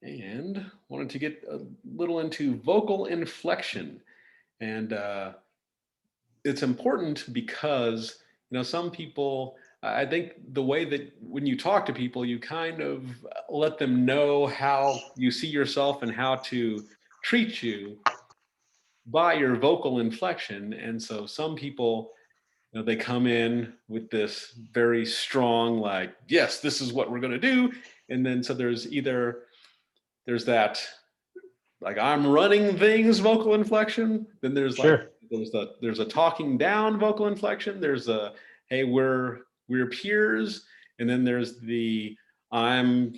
and wanted to get a little into vocal inflection. And it's important because, some people, I think the way that when you talk to people, you kind of let them know how you see yourself and how to treat you by your vocal inflection. And so some people, they come in with this very strong, like, yes, this is what we're going to do. And then so there's that, like, I'm running things vocal inflection. Then Sure. there's a talking down vocal inflection. There's a, hey, we're peers. And then there's the, I'm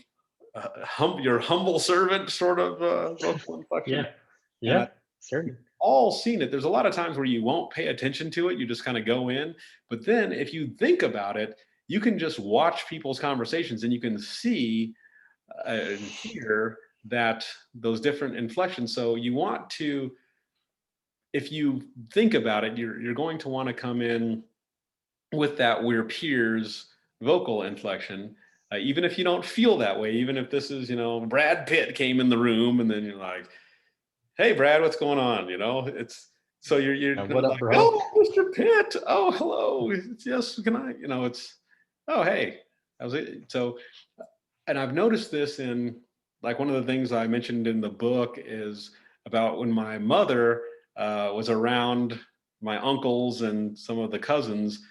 your humble servant sort of vocal inflection. Yeah. And I Yeah. Certainly. all seen it. There's a lot of times where you won't pay attention to it. You just kind of go in. But then if you think about it, you can just watch people's conversations and you can see and hear that those different inflections. So you want to, if you think about it, you're going to want to come in with that we're peers vocal inflection. Even if you don't feel that way, even if this is, Brad Pitt came in the room and then you're like, hey Brad, what's going on? It's so you're What gonna up, like, bro? oh Mr. Pitt, oh hello, yes, can I? It's, oh hey, how's it? So, and I've noticed this in, like, one of the things I mentioned in the book is about when my mother was around my uncles and some of the cousins.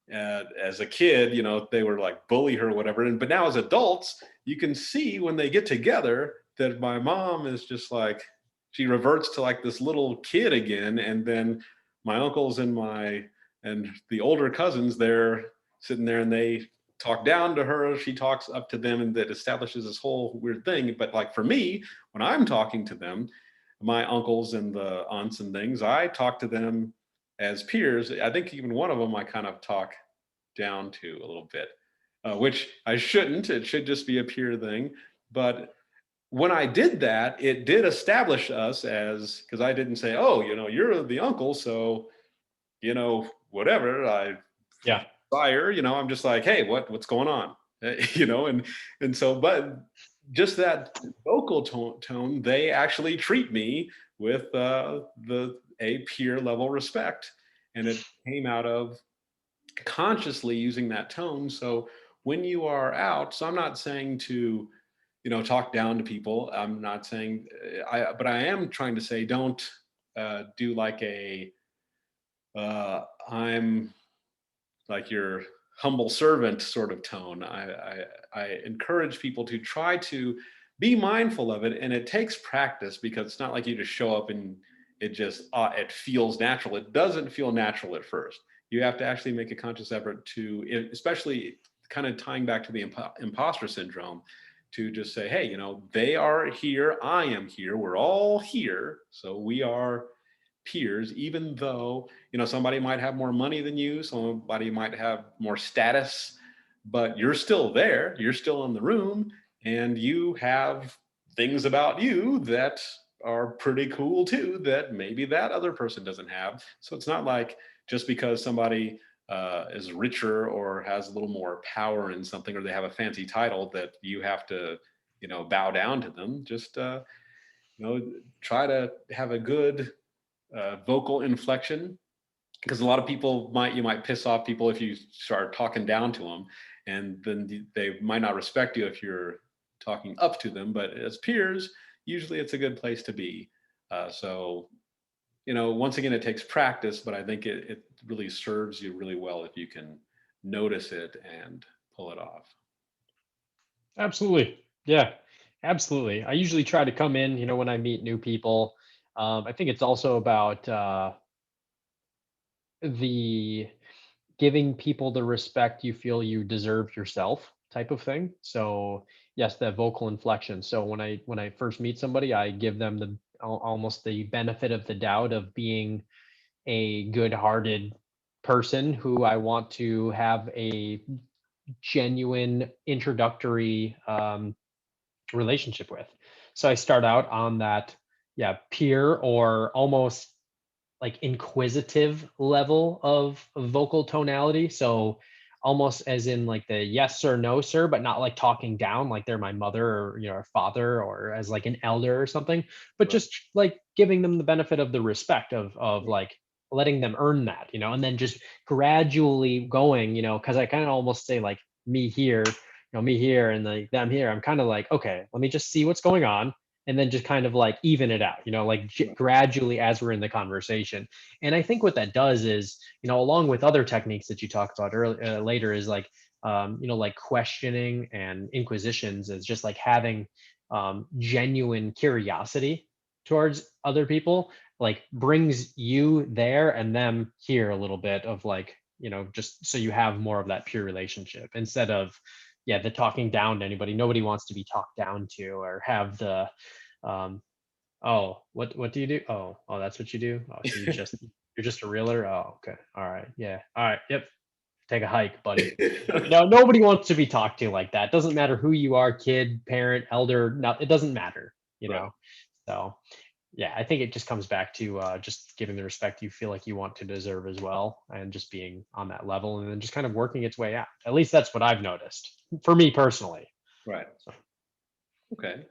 As a kid, they were like bully her or whatever, but now as adults, you can see when they get together that my mom is just like, she reverts to like this little kid again, and then my uncles and the older cousins, they're sitting there and they talk down to her, she talks up to them, and that establishes this whole weird thing. But like for me, when I'm talking to them, my uncles and the aunts and things, I talk to them as peers. I think even one of them I kind of talk down to a little bit, which I shouldn't. It should just be a peer thing. But when I did that, it did establish us as, because I didn't say, oh, you're the uncle, so, whatever, I Yeah. fire, I'm just like, hey, what's going on? And so, but just that vocal tone, they actually treat me with the a peer level respect. And it came out of consciously using that tone. So when you are out, so I'm not saying to, talk down to people. I'm not saying, but I am trying to say, don't do like a, I'm like your humble servant sort of tone. I encourage people to try to be mindful of it, and it takes practice because it's not like you just show up and it just it feels natural. It doesn't feel natural at first. You have to actually make a conscious effort to, especially kind of tying back to the imposter syndrome, to just say, hey, they are here, I am here, we're all here, so we are peers, even though, somebody might have more money than you, somebody might have more status, but you're still there, you're still in the room, and you have things about you that are pretty cool too, that maybe that other person doesn't have. So it's not like just because somebody is richer or has a little more power in something, or they have a fancy title, that you have to, bow down to them. Just you know try to have a good vocal inflection, because a lot of people you might piss off people if you start talking down to them, and then they might not respect you if you're talking up to them. But as peers, usually it's a good place to be. So, once again, it takes practice, but I think it really serves you really well if you can notice it and pull it off. Absolutely. Yeah. Absolutely. I usually try to come in, when I meet new people. I think it's also about the giving people the respect you feel you deserve yourself type of thing. So yes, that vocal inflection. So when I first meet somebody, I give them the almost the benefit of the doubt of being a good-hearted person who I want to have a genuine introductory relationship with. So I start out on that, yeah, peer or almost like inquisitive level of vocal tonality. So almost as in like the yes sir, no sir, but not like talking down like they're my mother or or father or as like an elder or something, but Right. just like giving them the benefit of the respect of Right. like letting them earn that, and then just gradually going, because I kind of almost say like me here, me here and like them here. I'm kind of like, okay, let me just see what's going on and then just kind of like even it out, like Right. gradually as we're in the conversation. And I think what that does is, along with other techniques that you talk about early, later, is like, like questioning and inquisitions is just like having genuine curiosity towards other people, like brings you there and them here a little bit of like, just so you have more of that pure relationship instead of, yeah, the talking down to anybody. Nobody wants to be talked down to or have the, um, oh, what do you do? Oh, that's what you do. Oh, so you're just a realtor. Oh, okay. All right. Yeah. All right. Yep. Take a hike, buddy. No, nobody wants to be talked to like that. Doesn't matter who you are, kid, parent, elder. No, it doesn't matter. Right. So yeah, I think it just comes back to just giving the respect you feel like you want to deserve as well, and just being on that level, and then just kind of working its way out. At least that's what I've noticed for me personally. Right. So Okay.